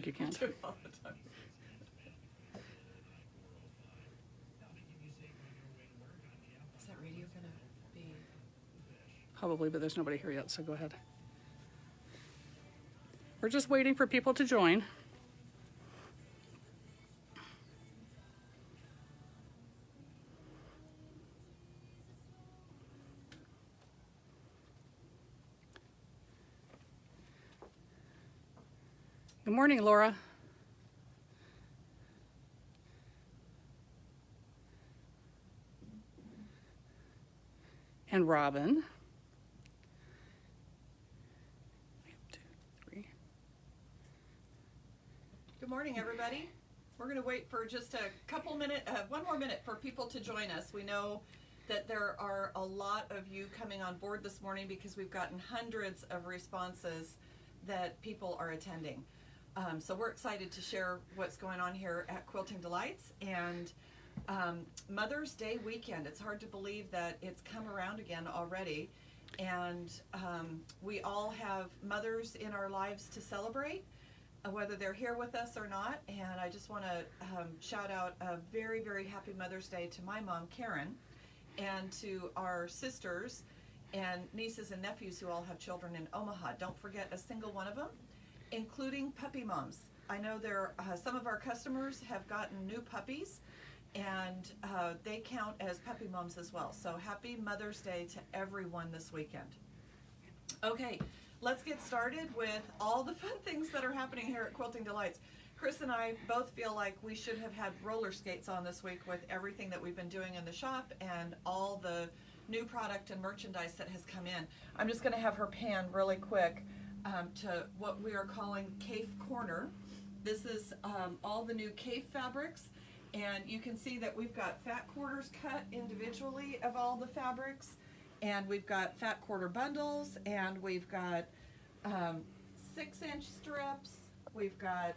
You can't. Do it all the time. Is that radio gonna be? Probably, but there's nobody here yet, so go ahead. We're just waiting for people to join. Good morning, Laura. And Robin. 1, 2, 3. Good morning, everybody. We're going to wait for just a couple minutes, one more minute for people to join us. We know that there are a lot of you coming on board this morning because we've gotten hundreds of responses that people are attending. So we're excited to share what's going on here at Quilting Delights and Mother's Day weekend. It's hard to believe that it's come around again already, and we all have mothers in our lives to celebrate, whether they're here with us or not. And I just want to shout out a very, very happy Mother's Day to my mom, Karen, and to our sisters and nieces and nephews who all have children in Omaha. Don't forget a single one of them, including puppy moms. I know there some of our customers have gotten new puppies, and they count as puppy moms as well. So happy Mother's Day to everyone this weekend. Okay, let's get started with all the fun things that are happening here at Quilting Delights. Chris and I both feel like we should have had roller skates on this week with everything that we've been doing in the shop and all the new product and merchandise that has come in. I'm just going to have her pan really quick to what we are calling Cafe Corner. This is all the new Cafe fabrics, and you can see that we've got fat quarters cut individually of all the fabrics, and we've got fat quarter bundles, and we've got 6-inch strips, we've got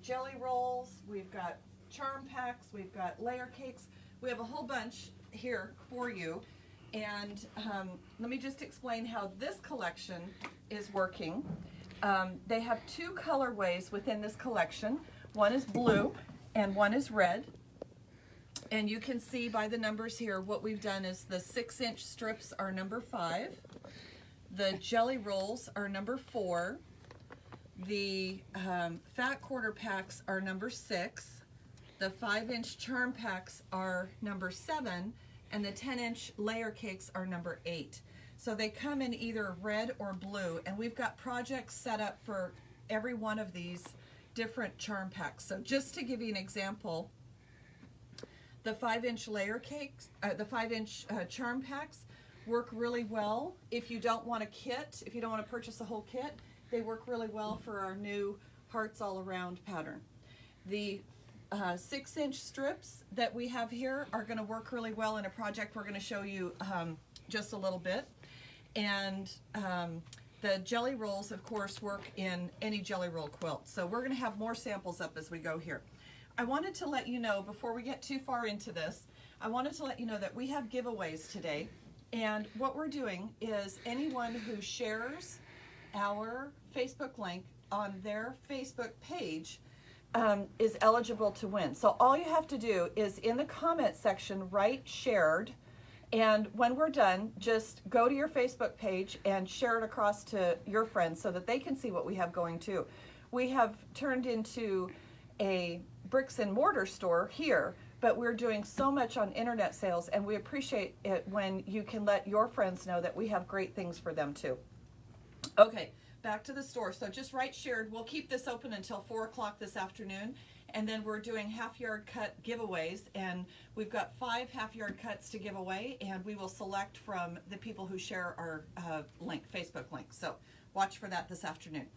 jelly rolls, we've got charm packs, we've got layer cakes. We have a whole bunch here for you. And let me just explain how this collection is working. They have 2 colorways within this collection. One is blue and one is red. And you can see by the numbers here, what we've done is the 6-inch strips are number 5. The jelly rolls are number 4. The fat quarter packs are number 6. The 5-inch charm packs are number 7. And the 10-inch layer cakes are number 8. So they come in either red or blue, and we've got projects set up for every one of these different charm packs. So just to give you an example, the 5-inch layer cakes, the 5-inch charm packs work really well if you don't want a kit, if you don't want to purchase a whole kit. They work really well for our new hearts all around pattern. The 6-inch strips that we have here are going to work really well in a project we're going to show you just a little bit. And the jelly rolls, of course, work in any jelly roll quilt. So we're going to have more samples up as we go here. I wanted to let you know, before we get too far into this, I wanted to let you know that we have giveaways today. And what we're doing is anyone who shares our Facebook link on their Facebook page is eligible to win. So all you have to do is in the comment section write shared, and when we're done, just go to your Facebook page and share it across to your friends so that they can see what we have going too. We have turned into a bricks and mortar store here, but we're doing so much on internet sales, and we appreciate it when you can let your friends know that we have great things for them too. Okay. Back to the store. So just write shared. We'll keep this open until 4 o'clock this afternoon, and then we're doing half-yard cut giveaways, and we've got 5 half-yard cuts to give away, and we will select from the people who share our link, Facebook link. So watch for that this afternoon.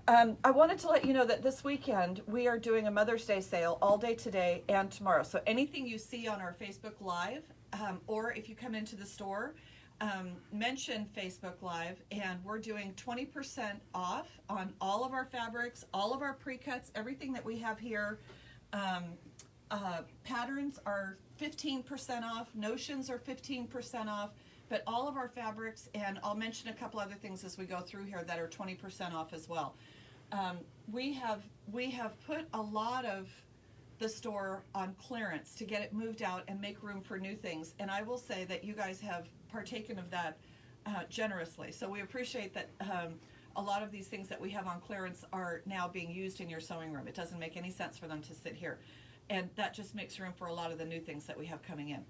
I wanted to let you know that this weekend we are doing a Mother's Day sale all day today and tomorrow. So anything you see on our Facebook Live, or if you come into the store, mention Facebook Live, and we're doing 20% off on all of our fabrics, all of our pre-cuts, everything that we have here. Patterns are 15% off, notions are 15% off, but all of our fabrics, and I'll mention a couple other things as we go through here that are 20% off as well. we have put a lot of the store on clearance to get it moved out and make room for new things. And I will say that you guys have partaken of that generously. So we appreciate that a lot of these things that we have on clearance are now being used in your sewing room. It doesn't make any sense for them to sit here. And that just makes room for a lot of the new things that we have coming in.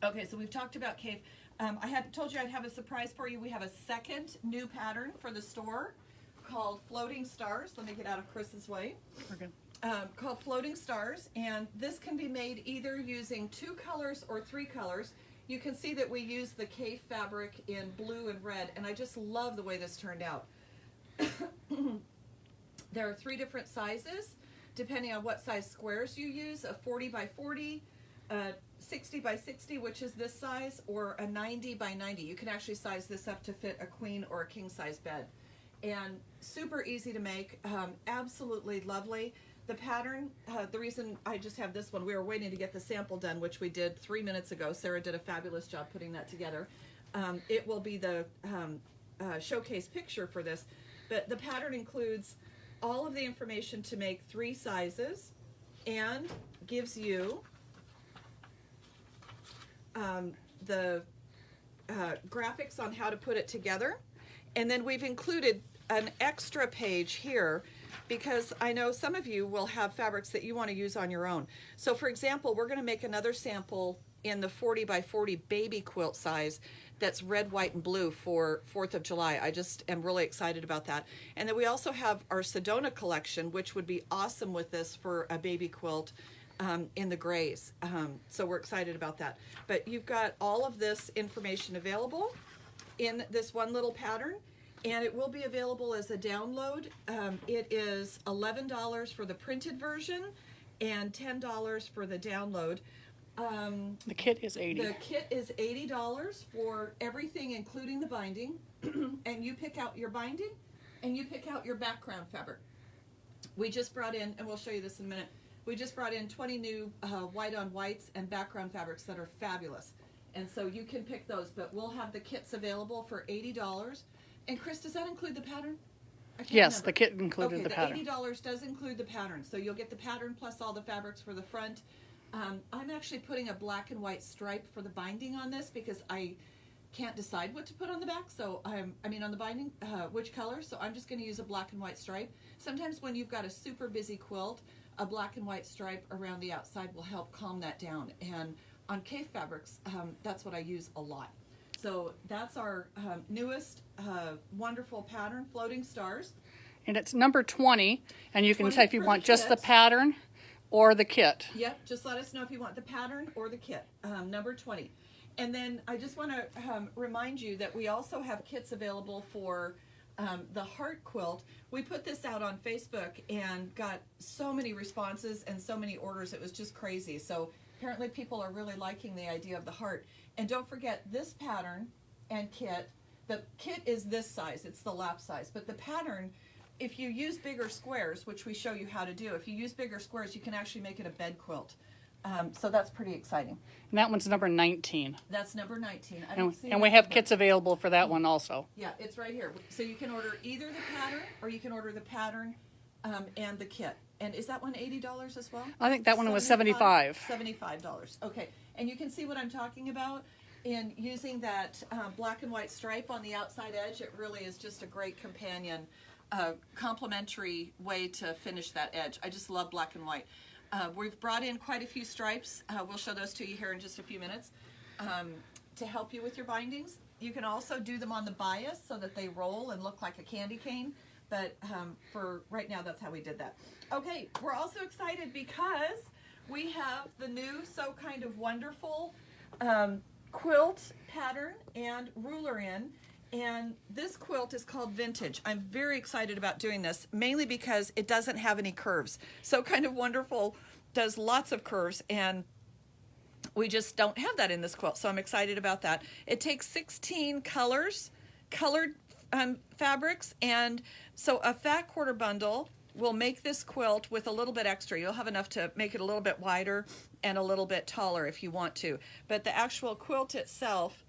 Okay, so we've talked about cave. I had told you I'd have a surprise for you. We have a second new pattern for the store called Floating Stars. Let me get out of Chris's way. We're good. Called Floating Stars, and this can be made either using 2 colors or 3 colors. You can see that we use the cave fabric in blue and red, and I just love the way this turned out. There are 3 different sizes depending on what size squares you use: a 40 by 40, a 60 by 60, which is this size, or a 90 by 90. You can actually size this up to fit a queen or a king size bed. And super easy to make, absolutely lovely. The pattern, the reason I just have this one, we were waiting to get the sample done, which we did 3 minutes ago. Sarah did a fabulous job putting that together. It will be the showcase picture for this, but the pattern includes all of the information to make 3 sizes and gives you the graphics on how to put it together. And then we've included an extra page here because I know some of you will have fabrics that you want to use on your own. So for example, we're going to make another sample in the 40 by 40 baby quilt size that's red, white, and blue for 4th of July. I just am really excited about that. And then we also have our Sedona collection, which would be awesome with this for a baby quilt in the grays. So we're excited about that. But you've got all of this information available in this one little pattern, and it will be available as a download. It is $11 for the printed version and $10 for the download. The kit is $80. The kit is $80 for everything, including the binding. And you pick out your binding and you pick out your background fabric. We just brought in, and we'll show you this in a minute, we just brought in 20 new white on whites and background fabrics that are fabulous. And so you can pick those, but we'll have the kits available for $80. And Chris, does that include the pattern? Yes, remember. the kit included the pattern. The $80 does include the pattern. So you'll get the pattern plus all the fabrics for the front. I'm actually putting a black and white stripe for the binding on this because I can't decide what to put on the back. So on the binding, which color. So I'm just going to use a black and white stripe. Sometimes when you've got a super busy quilt, a black and white stripe around the outside will help calm that down. And on cave fabrics, that's what I use a lot. So that's our newest wonderful pattern, Floating Stars. And it's number 20, and you can 20 say if you for the want just the kit. pattern or the kit. Yep, just let us know if you want the pattern or the kit, number 20. And then I just want to remind you that we also have kits available for the heart quilt. We put this out on Facebook and got so many responses and so many orders. It was just crazy. So apparently people are really liking the idea of the heart. And don't forget this pattern and kit. The kit is this size. It's the lap size. But the pattern, if you use bigger squares, which we show you how to do, if you use bigger squares, you can actually make it a bed quilt. So that's pretty exciting. And that one's number 19. That's number 19. And we have kits available for that one also. Yeah, it's right here. So you can order either the pattern or you can order the pattern and the kit. And is that one $80 as well? I think that one was $75. $75. Okay. And you can see what I'm talking about in using that black and white stripe on the outside edge. It really is just a great companion, complementary way to finish that edge. I just love black and white. We've brought in quite a few stripes. We'll show those to you here in just a few minutes to help you with your bindings. You can also do them on the bias so that they roll and look like a candy cane. But for right now, that's how we did that. Okay, we're also excited because we have the new So Kind of Wonderful quilt pattern and ruler in. And this quilt is called Vintage. I'm very excited about doing this, mainly because it doesn't have any curves. So Kind of Wonderful does lots of curves, and we just don't have that in this quilt. So I'm excited about that. It takes 16 colored fabrics, and so a fat quarter bundle will make this quilt with a little bit extra. You'll have enough to make it a little bit wider and a little bit taller if you want to. But the actual quilt itself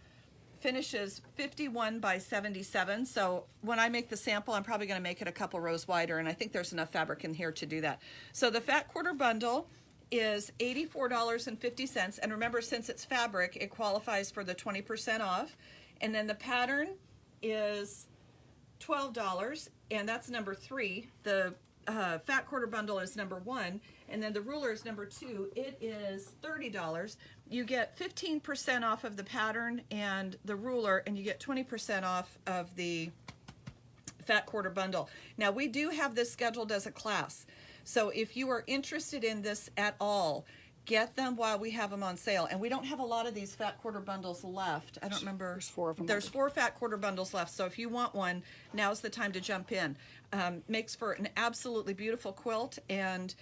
finishes 51 by 77. So when I make the sample, I'm probably going to make it a couple rows wider, and I think there's enough fabric in here to do that. So the fat quarter bundle is $84.50, and remember, since it's fabric, it qualifies for the 20% off. And then the pattern is $12, and that's number 3. The fat quarter bundle is number 1, and then the ruler is number 2. It is $30. You get 15% off of the pattern and the ruler, and you get 20% off of the fat quarter bundle. Now, we do have this scheduled as a class, so if you are interested in this at all, get them while we have them on sale. And we don't have a lot of these fat quarter bundles left. I don't remember. There's 4 of them. There's 4 fat quarter bundles left, so if you want one, now's the time to jump in. Makes for an absolutely beautiful quilt, and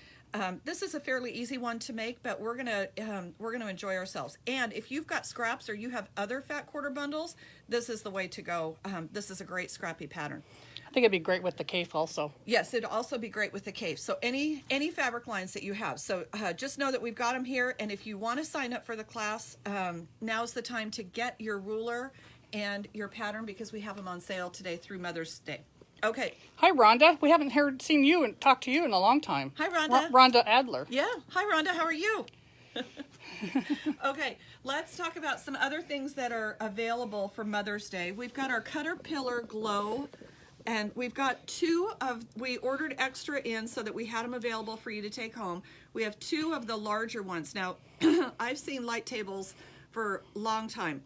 this is a fairly easy one to make, but we're gonna enjoy ourselves. And if you've got scraps or you have other fat quarter bundles, this is the way to go. This is a great scrappy pattern. I think it'd be great with the cape also. Yes, it'd also be great with the cape. So any fabric lines that you have. So just know that we've got them here, and if you want to sign up for the class, now's the time to get your ruler and your pattern, because we have them on sale today through Mother's Day. Okay. Hi, Rhonda. We haven't seen you and talked to you in a long time. Hi, Rhonda. Rhonda Adler. Yeah. Hi, Rhonda. How are you? Okay, let's talk about some other things that are available for Mother's Day. We've got our Caterpillar Glow, and we've got we ordered extra in so that we had them available for you to take home. We have 2 of the larger ones. Now, I've seen light tables for a long time.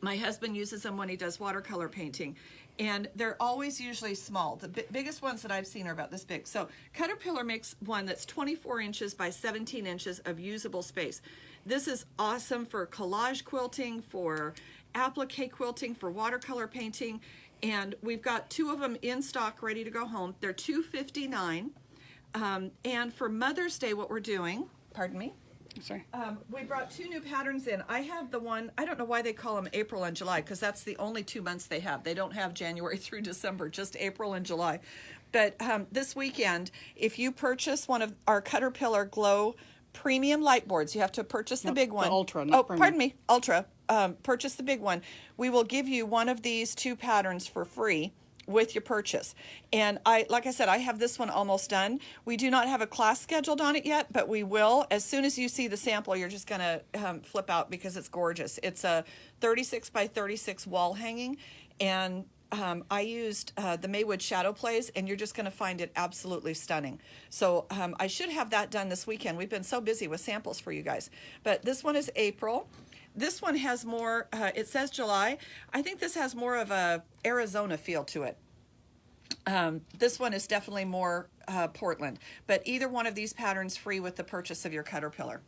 My husband uses them when he does watercolor painting, and they're always usually small. The biggest ones that I've seen are about this big. So Caterpillar makes one that's 24 inches by 17 inches of usable space. This is awesome for collage quilting, for applique quilting, for watercolor painting, and we've got 2 of them in stock ready to go home. They're $2.59, and for Mother's Day, what we're doing, pardon me, Sorry. we brought 2 new patterns in. I have the one, I don't know why they call them April and July, because that's the only 2 months they have. They don't have January through December, just April and July. But this weekend, if you purchase one of our Caterpillar Glow premium light boards, you have to purchase the big one. The Ultra, not premium. Pardon me, Ultra. Purchase the big one. We will give you one of these 2 patterns for free with your purchase. And like I said, I have this one almost done. We do not have a class scheduled on it yet, but we will. As soon as you see the sample, you're just gonna flip out because it's gorgeous. It's a 36 by 36 wall hanging, and I used the Maywood Shadow Plays, and you're just gonna find it absolutely stunning. So I should have that done this weekend. We've been so busy with samples for you guys. But this one is April. This one has more, it says July. I think this has more of a Arizona feel to it. This one is definitely more Portland, but either one of these patterns free with the purchase of your Caterpillar.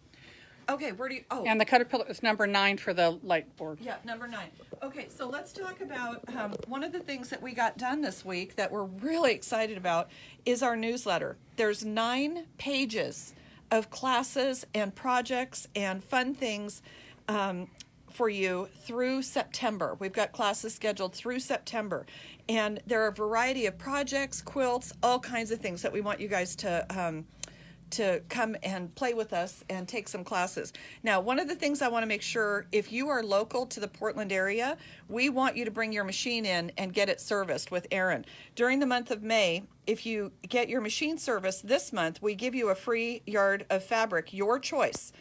Okay, where do you, oh. And the Caterpillar is number 9 for the light board. Yeah, number 9. Okay, so let's talk about one of the things that we got done this week that we're really excited about is our newsletter. There's 9 pages of classes and projects and fun things for you through September. We've got classes scheduled through September, and there are a variety of projects, quilts, all kinds of things that we want you guys to come and play with us and take some classes. Now, one of the things I want to make sure, if you are local to the Portland area, we want you to bring your machine in and get it serviced with Erin. During the month of May, if you get your machine serviced this month, we give you a free yard of fabric, your choice.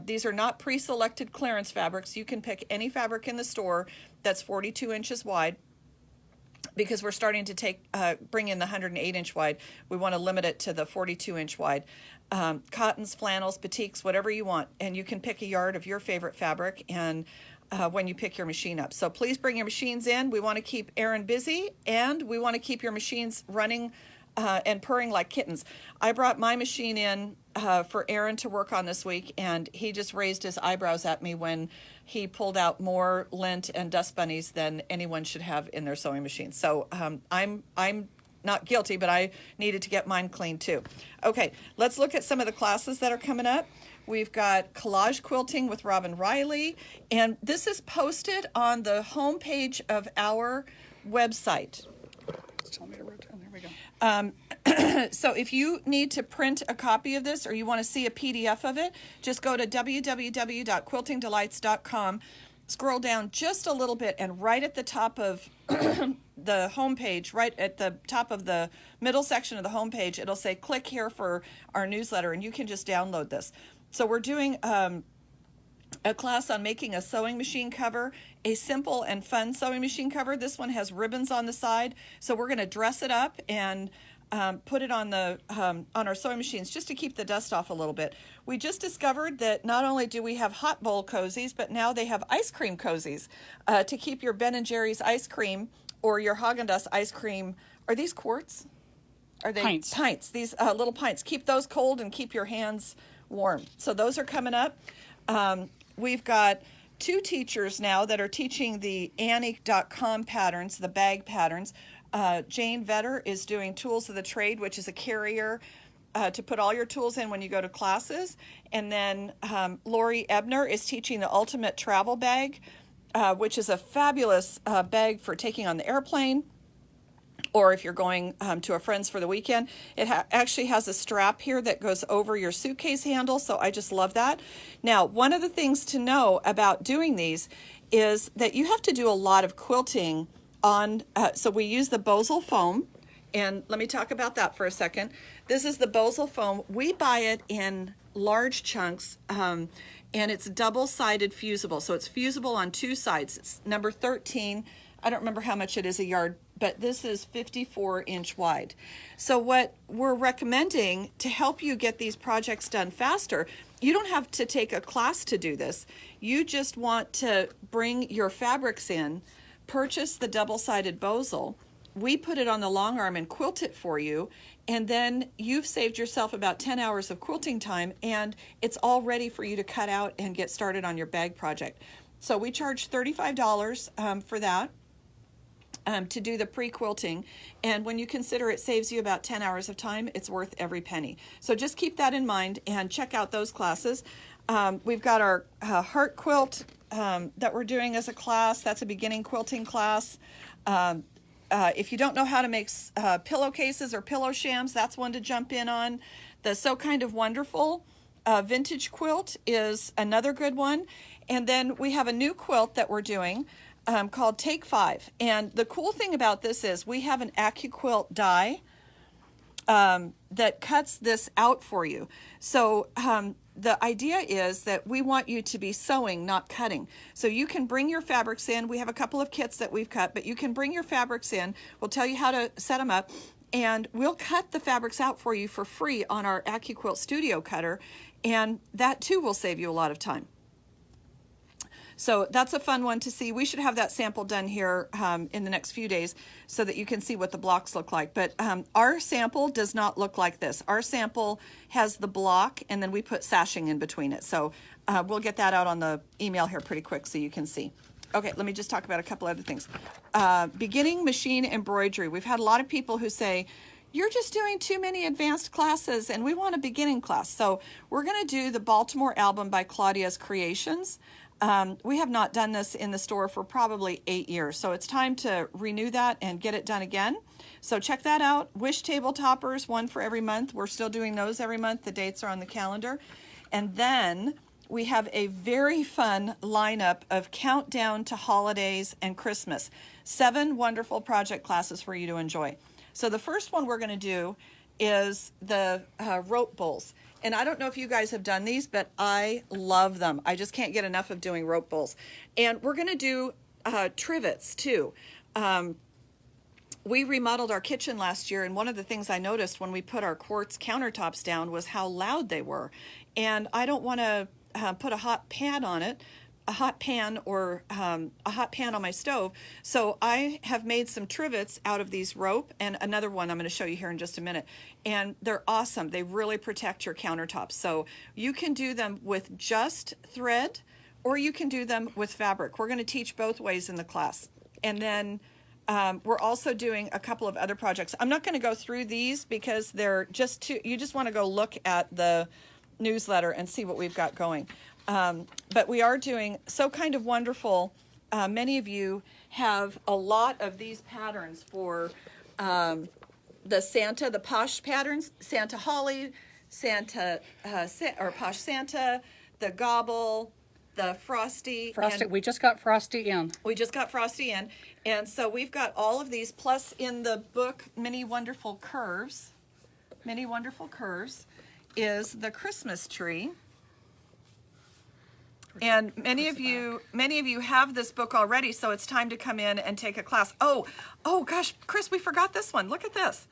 These are not pre-selected clearance fabrics. You can pick any fabric in the store that's 42 inches wide, because we're starting to bring in the 108-inch wide. We want to limit it to the 42-inch wide. Cottons, flannels, batiks, whatever you want. And you can pick a yard of your favorite fabric and when you pick your machine up. So please bring your machines in. We want to keep Erin busy, and we want to keep your machines running and purring like kittens. I brought my machine in for Erin to work on this week, and he just raised his eyebrows at me when he pulled out more lint and dust bunnies than anyone should have in their sewing machine. So I'm not guilty, but I needed to get mine clean too. Okay, let's look at some of the classes that are coming up. We've got collage quilting with Robin Riley, and this is posted on the homepage of our website. Tell me to rotate. There we go. So if you need to print a copy of this, or you want to see a PDF of it, just go to www.quiltingdelights.com scroll down just a little bit, and right at the top of the homepage, right at the top of the middle section of the homepage, it'll say click here for our newsletter, and you can just download this. So we're doing a class on making a sewing machine cover, a simple and fun sewing machine cover. This one has ribbons on the side, so we're going to dress it up and put it on the on our sewing machines just to keep the dust off a little bit. We just discovered that not only do we have hot bowl cozies, but now they have ice cream cozies to keep your Ben and Jerry's ice cream or your Haagen-Dazs ice cream. Are these quarts? Are they pints? Pints. These little pints. Keep those cold and keep your hands warm. So those are coming up. We've got 2 teachers now that are teaching the Annie.com patterns, the bag patterns. Jane Vetter is doing Tools of the Trade, which is a carrier to put all your tools in when you go to classes. And then Lori Ebner is teaching the Ultimate Travel Bag, which is a fabulous bag for taking on the airplane, or if you're going to a friend's for the weekend. It actually has a strap here that goes over your suitcase handle, so I just love that. Now, one of the things to know about doing these is that you have to do a lot of quilting on, so we use the Bosal foam, and let me talk about that for a second. This is the Bosal foam. We buy it in large chunks, and it's double-sided fusible, so it's fusible on 2 sides. It's number 13. I don't remember how much it is a yard, but this is 54-inch wide. So what we're recommending to help you get these projects done faster, you don't have to take a class to do this. You just want to bring your fabrics in, purchase the double-sided Bosal. We put it on the long arm and quilt it for you, and then you've saved yourself about 10 hours of quilting time, and it's all ready for you to cut out and get started on your bag project. So we charge $35 for that. To do the pre-quilting, and when you consider it saves you about 10 hours of time, it's worth every penny. So just keep that in mind and check out those classes. We've got our heart quilt that we're doing as a class. That's a beginning quilting class. If you don't know how to make pillowcases or pillow shams, that's one to jump in on. The So Kind of Wonderful vintage quilt is another good one. And then we have a new quilt that we're doing called Take 5. And the cool thing about this is we have an AccuQuilt die that cuts this out for you. So the idea is that we want you to be sewing, not cutting. So you can bring your fabrics in. We have a couple of kits that we've cut, but you can bring your fabrics in. We'll tell you how to set them up, and we'll cut the fabrics out for you for free on our AccuQuilt Studio Cutter, and that too will save you a lot of time. So that's a fun one to see. We should have that sample done here in the next few days so that you can see what the blocks look like. But our sample does not look like this. Our sample has the block, and then we put sashing in between it. So we'll get that out on the email here pretty quick so you can see. Okay, let me just talk about a couple other things. Beginning machine embroidery. We've had a lot of people who say, you're just doing too many advanced classes and we want a beginning class. So we're going to do the Baltimore album by Claudia's Creations. We have not done this in the store for probably 8 years, so it's time to renew that and get it done again. So check that out. Wish table toppers, one for every month. We're still doing those every month. The dates are on the calendar. And then we have a very fun lineup of countdown to holidays and Christmas. 7 wonderful project classes for you to enjoy. So the first one we're going to do is the rope bowls. And I don't know if you guys have done these, but I love them. I just can't get enough of doing rope bowls. And we're going to do trivets too. We remodeled our kitchen last year, and one of the things I noticed when we put our quartz countertops down was how loud they were. And I don't want to put a hot pan on it, a hot pan on my stove. So I have made some trivets out of these rope, and another one I'm going to show you here in just a minute. And they're awesome. They really protect your countertops. So you can do them with just thread, or you can do them with fabric. We're going to teach both ways in the class. And then we're also doing a couple of other projects. I'm not going to go through these because they're just too, you just want to go look at the newsletter and see what we've got going. But we are doing So Kind of Wonderful. Many of you have a lot of these patterns for the Santa, the posh patterns, Santa Holly, Santa, or Posh Santa, the Gobble, the Frosty. Frosty. We just got Frosty in. We just got Frosty in. And so we've got all of these, plus in the book, Many Wonderful Curves is the Christmas tree. And many of you have this book already, so it's time to come in and take a class. Oh gosh, Chris, we forgot this one. Look at this.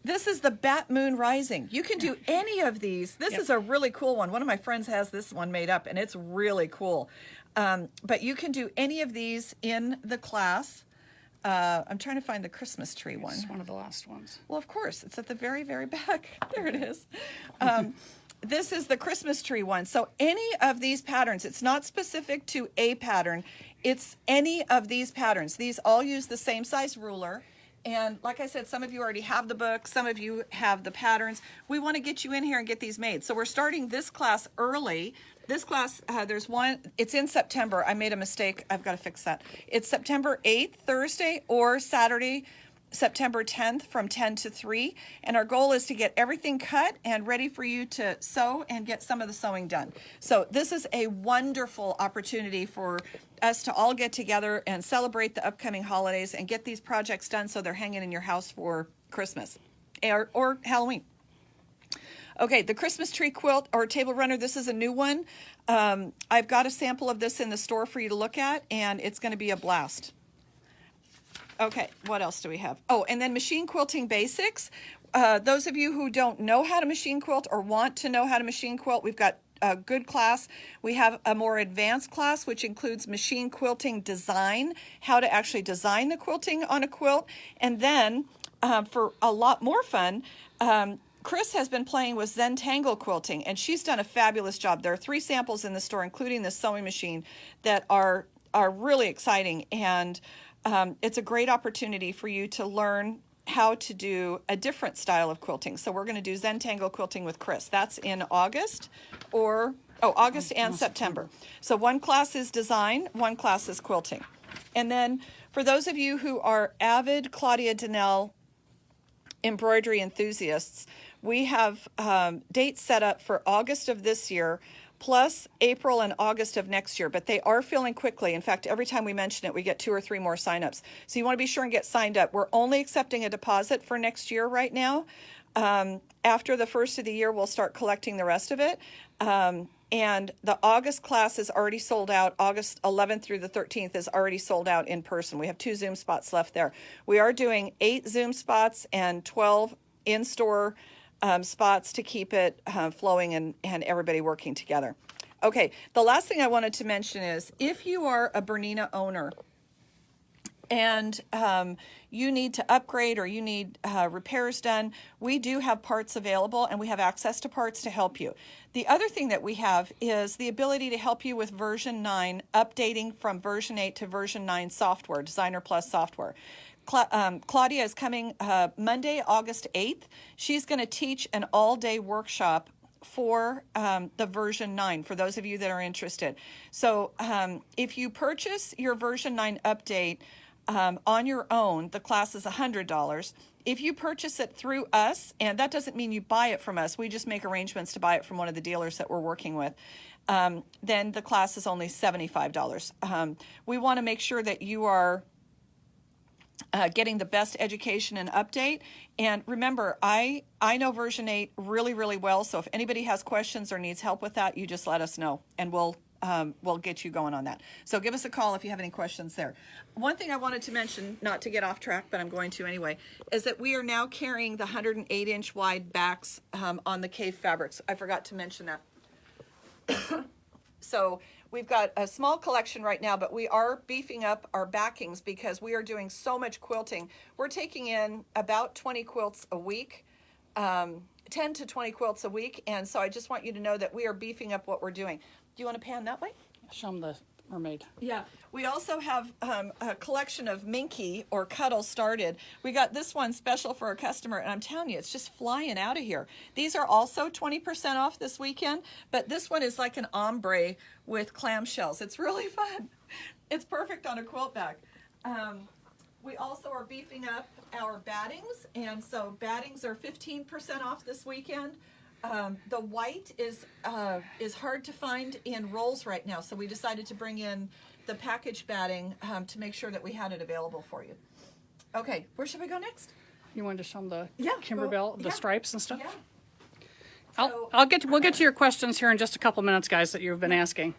This is the Bat Moon Rising. You can do any of these. This is a really cool one. One of my friends has this one made up, and it's really cool. But you can do any of these in the class. I'm trying to find the Christmas tree one. It's one of the last ones. Well, of course. It's at the very, very back. There it is. This is the Christmas tree one. So any of these patterns, it's not specific to a pattern. It's any of these patterns. These all use the same size ruler. And like I said, some of you already have the book. Some of you have the patterns. We want to get you in here and get these made. So we're starting this class early. This class, there's one, it's in September. I made a mistake. I've got to fix that. It's September 8th, Thursday, or Saturday, September 10th from 10 to 3. And our goal is to get everything cut and ready for you to sew and get some of the sewing done. So this is a wonderful opportunity for us to all get together and celebrate the upcoming holidays and get these projects done so they're hanging in your house for Christmas or Halloween. Okay, the Christmas tree quilt or table runner, this is a new one. I've got a sample of this in the store for you to look at, and it's going to be a blast. Okay, what else do we have? Oh, and then machine quilting basics. Those of you who don't know how to machine quilt or want to know how to machine quilt, we've got a good class. We have a more advanced class, which includes machine quilting design, how to actually design the quilting on a quilt. And then for a lot more fun, Chris has been playing with Zentangle Quilting, and she's done a fabulous job. There are 3 samples in the store, including this sewing machine, that are really exciting. And it's a great opportunity for you to learn how to do a different style of quilting. So we're going to do Zentangle Quilting with Chris. That's in August August and September. So one class is design, one class is quilting. And then for those of you who are avid Claudia Donnell embroidery enthusiasts, we have dates set up for August of this year, plus April and August of next year, but they are filling quickly. In fact, every time we mention it, we get 2 or 3 more signups. So you want to be sure and get signed up. We're only accepting a deposit for next year right now. After the first of the year, we'll start collecting the rest of it. And the August class is already sold out. August 11th through the 13th is already sold out in person. We have 2 Zoom spots left there. We are doing 8 Zoom spots and 12 in-store spots to keep it flowing and everybody working together. Okay, the last thing I wanted to mention is if you are a Bernina owner and you need to upgrade or you need repairs done, we do have parts available and we have access to parts to help you. The other thing that we have is the ability to help you with version 9, updating from version 8 to version 9 software, Designer Plus software. Claudia is coming Monday, August 8th. She's going to teach an all-day workshop for the version 9, for those of you that are interested. So if you purchase your version 9 update on your own, the class is $100. If you purchase it through us, and that doesn't mean you buy it from us, we just make arrangements to buy it from one of the dealers that we're working with, then the class is only $75. We want to make sure that you are getting the best education and update. And remember, I know version 8 really, really well. So if anybody has questions or needs help with that, you just let us know and we'll get you going on that. So give us a call if you have any questions there. One thing I wanted to mention, not to get off track, but I'm going to anyway, is that we are now carrying the 108-inch wide backs on the Cave fabrics. I forgot to mention that. So we've got a small collection right now, but we are beefing up our backings because we are doing so much quilting. We're taking in about 20 quilts a week, 10 to 20 quilts a week. And so I just want you to know that we are beefing up what we're doing. Do you want to pan that way? Show them the mermaid. Yeah. We also have a collection of Minky or Cuddle started. We got this one special for a customer, and I'm telling you, it's just flying out of here. These are also 20% off this weekend, but this one is like an ombre with clamshells. It's really fun. It's perfect on a quilt bag. We also are beefing up our battings, and so battings are 15% off this weekend. The white is hard to find in rolls right now, so we decided to bring in the package batting to make sure that we had it available for you. Okay, where should we go next? You wanted to show them the Yeah, Kimberbell, the yeah. stripes and stuff? Yeah. We'll get to your questions here in just a couple minutes, guys, that you've been asking.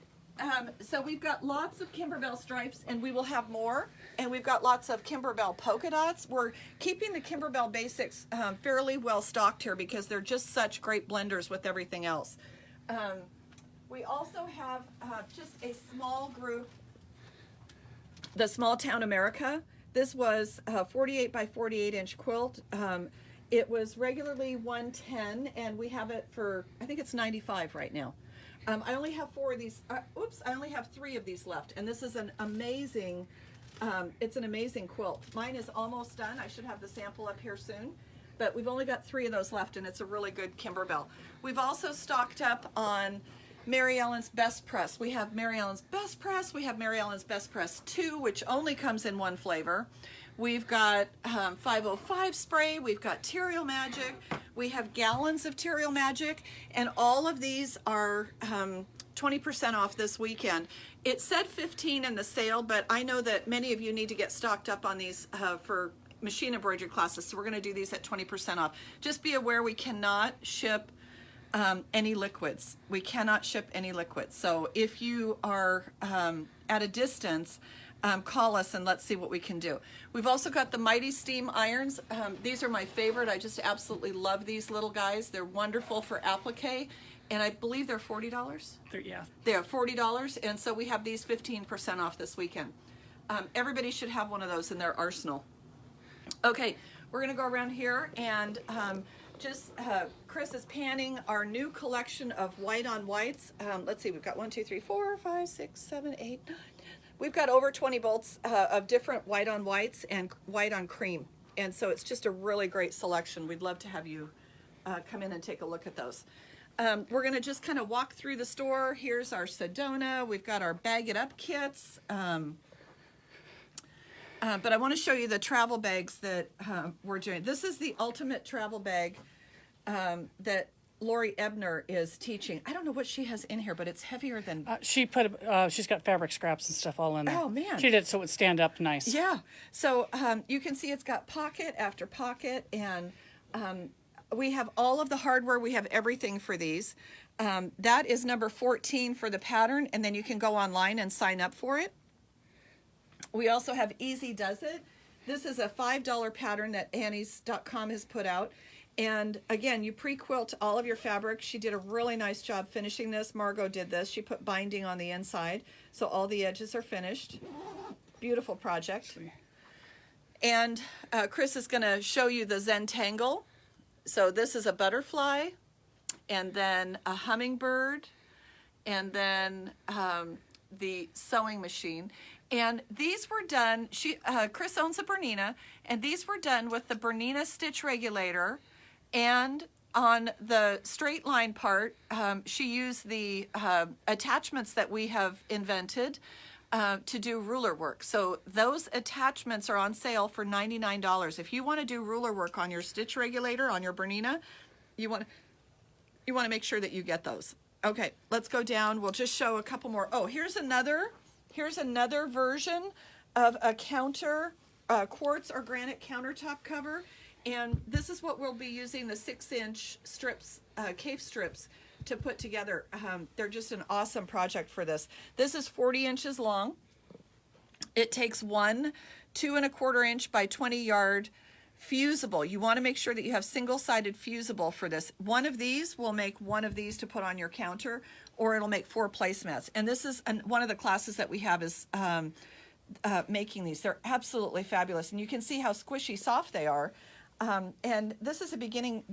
So we've got lots of Kimberbell stripes, and we will have more. And we've got lots of Kimberbell polka dots. We're keeping the Kimberbell basics fairly well stocked here because they're just such great blenders with everything else. We also have just a small group, the Small Town America. This was a 48 by 48 inch quilt. It was regularly $110, and we have it for, I think it's $95 right now. I only have 4 of these. I only have 3 of these left, and this is an amazing. It's an amazing quilt. Mine is almost done. I should have the sample up here soon, but we've only got 3 of those left, and it's a really good Kimberbell. We've also stocked up on Mary Ellen's Best Press. We have Mary Ellen's Best Press. We have Mary Ellen's Best Press 2, which only comes in 1 flavor. We've got 505 spray. We've got Terrial Magic. We have gallons of Terrial Magic, and all of these are 20% off this weekend. It said 15 in the sale, but I know that many of you need to get stocked up on these for machine embroidery classes, so we're going to do these at 20% off. Just be aware we cannot ship any liquids. We cannot ship any liquids. So if you are at a distance, call us and let's see what we can do. We've also got the Mighty Steam irons. These are my favorite. I just absolutely love these little guys. They're wonderful for applique, and I believe they're $40. Yeah. They're $40, and so we have these 15% off this weekend. Everybody should have one of those in their arsenal. Okay, we're going to go around here and Chris is panning our new collection of white on whites. Let's see, we've got 1, 2, 3, 4, 5, 6, 7, 8, 9, 10. We've got over 20 bolts of different white on whites and white on cream. And so it's just a really great selection. We'd love to have you come in and take a look at those. We're going to just kind of walk through the store. Here's our Sedona. We've got our Bag It Up kits. But I want to show you the travel bags that we're doing. This is the ultimate travel bag that Lori Ebner is teaching. I don't know what she has in here, but it's heavier than... She's got fabric scraps and stuff all in there. Oh, man. She did so it would stand up nice. Yeah. So you can see it's got pocket after pocket, and we have all of the hardware. We have everything for these. That is number 14 for the pattern, and then you can go online and sign up for it. We also have Easy Does It. This is a $5 pattern that Annie's.com has put out. And again, you pre-quilt all of your fabric. She did a really nice job finishing this. Margot did this. She put binding on the inside, so all the edges are finished. Beautiful project. And Chris is going to show you the Zentangle. So this is a butterfly, and then a hummingbird, and then the sewing machine. And these were done, Chris owns a Bernina, and these were done with the Bernina stitch regulator, and on the straight line part, she used the attachments that we have invented to do ruler work. So those attachments are on sale for $99. If you want to do ruler work on your stitch regulator, on your Bernina, you want to make sure that you get those. Okay, let's go down. We'll just show a couple more. Oh, here's another version of a counter, quartz or granite countertop cover. And this is what we'll be using the 6-inch strips, cave strips, to put together. They're just an awesome project for this. This is 40 inches long. It takes one 2¼ inch by 20 yard fusible. You want to make sure that you have single-sided fusible for this. One of these will make one of these to put on your counter, or it'll make 4 placemats. And this is one of the classes that we have is making these. They're absolutely fabulous, and you can see how squishy soft they are. And this is a beginning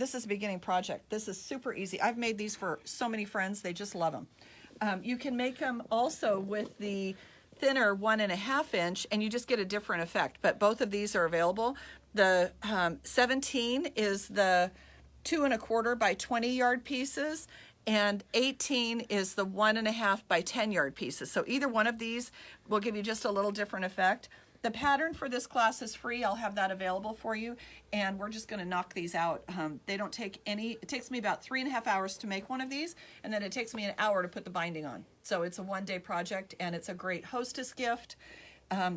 project. This is super easy. I've made these for so many friends. They just love them. You can make them also with the thinner 1½ inch, and you just get a different effect. But both of these are available. The 17 is the 2¼ by 20 yard pieces, and 18 is the 1½ by 10 yard pieces. So either one of these will give you just a little different effect. The pattern for this class is free. I'll have that available for you, and we're just going to knock these out. They don't take any, it takes me about 3.5 hours to make one of these, and then it takes me an hour to put the binding on. So it's a one-day project, and it's a great hostess gift.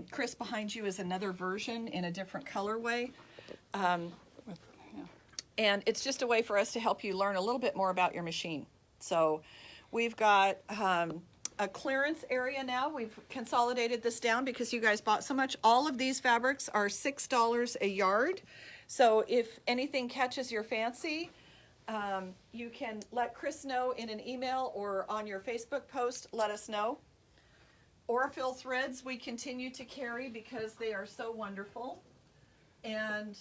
Chris, behind you is another version in a different colorway. And it's just a way for us to help you learn a little bit more about your machine. So we've got a clearance area now. We've consolidated this down because you guys bought so much. All of these fabrics are $6 a yard. So if anything catches your fancy, you can let Chris know in an email or on your Facebook post, let us know. Aurifil threads we continue to carry because they are so wonderful. And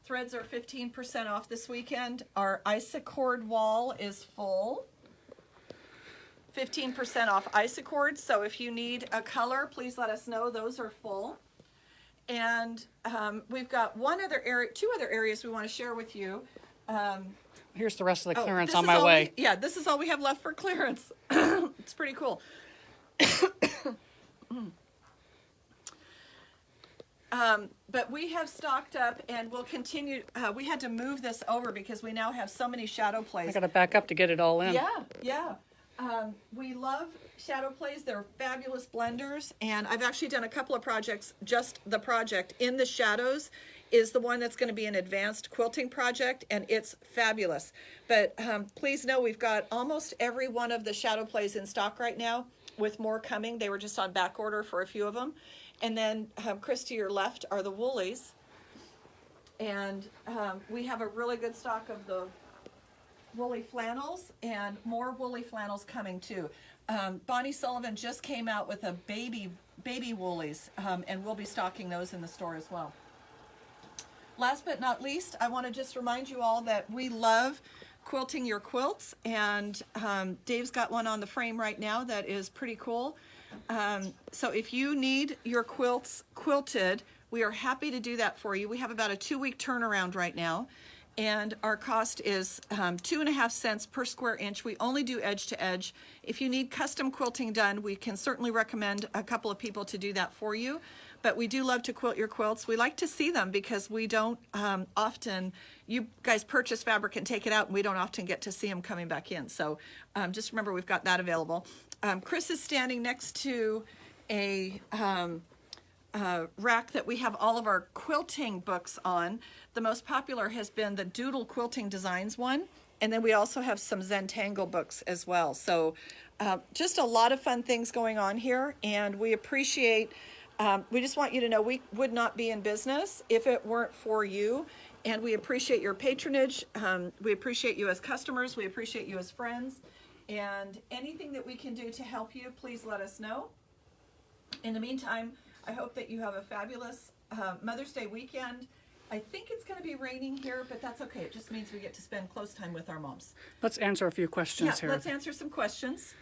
threads are 15% off this weekend. Our Isacord wall is full. 15% off Isacord. So if you need a color, please let us know. Those are full. And we've got two other areas we want to share with you. Here's the rest of the clearance on my way. This is all we have left for clearance. It's pretty cool. But we have stocked up and we'll continue. We had to move this over because we now have so many shadow plays. I got to back up to get it all in. Yeah. We love shadow plays. They're fabulous blenders, and I've actually done a couple of projects. Just the project in the shadows is the one that's going to be an advanced quilting project, and it's fabulous. But please know we've got almost every one of the shadow plays in stock right now, with more coming. They were just on back order for a few of them. And then Chris, to your left are the woolies, and we have a really good stock of the woolly flannels, and more woolly flannels coming too. Bonnie Sullivan just came out with a baby woolies, and we'll be stocking those in the store as well. Last but not least, I want to just remind you all that we love quilting your quilts, and Dave's got one on the frame right now that is pretty cool. So if you need your quilts quilted, we are happy to do that for you. We have about a 2-week turnaround right now, and our cost is 2.5 cents per square inch. We only do edge to edge. If you need custom quilting done, we can certainly recommend a couple of people to do that for you. But we do love to quilt your quilts. We like to see them because we don't often, you guys purchase fabric and take it out, and we don't often get to see them coming back in. So just remember we've got that available. Chris is standing next to a rack that we have all of our quilting books on. The most popular has been the Doodle Quilting Designs one, and then we also have some Zentangle books as well. So just a lot of fun things going on here, and we appreciate, we just want you to know we would not be in business if it weren't for you, and we appreciate your patronage. We appreciate you as customers. We appreciate you as friends, and anything that we can do to help you, please let us know. In the meantime, I hope that you have a fabulous Mother's Day weekend. I think it's going to be raining here, but that's okay. It just means we get to spend close time with our moms. Let's answer a few questions here. Let's answer some questions.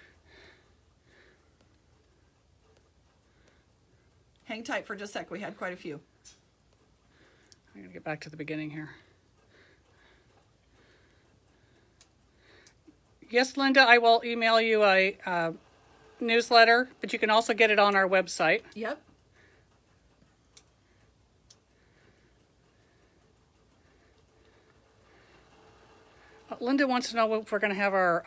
Hang tight for just a sec. We had quite a few. I'm going to get back to the beginning here. Yes, Linda, I will email you a newsletter, but you can also get it on our website. Yep. Linda wants to know if we're going to have our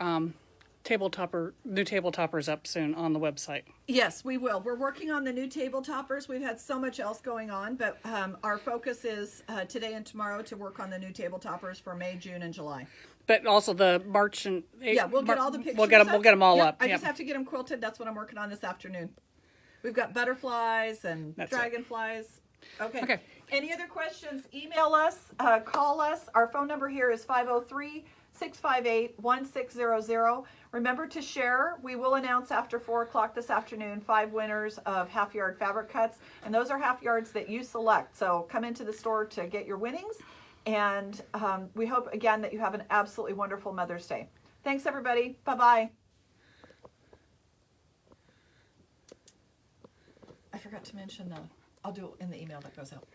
new table toppers up soon on the website. Yes, we will. We're working on the new table toppers. We've had so much else going on, but our focus is today and tomorrow to work on the new table toppers for May, June, and July. But also the March and April. Yeah, we'll get all the pictures. We'll get them all up. I just have to get them quilted. That's what I'm working on this afternoon. We've got butterflies and dragonflies. Okay. Any other questions? Email us, call us. Our phone number here is 503-658-1600. Remember to share. We will announce after 4 o'clock this afternoon 5 winners of half-yard fabric cuts, and those are half yards that you select. So come into the store to get your winnings, and we hope again that you have an absolutely wonderful Mother's Day. Thanks, everybody. Bye-bye. I forgot to mention, I'll do it in the email that goes out.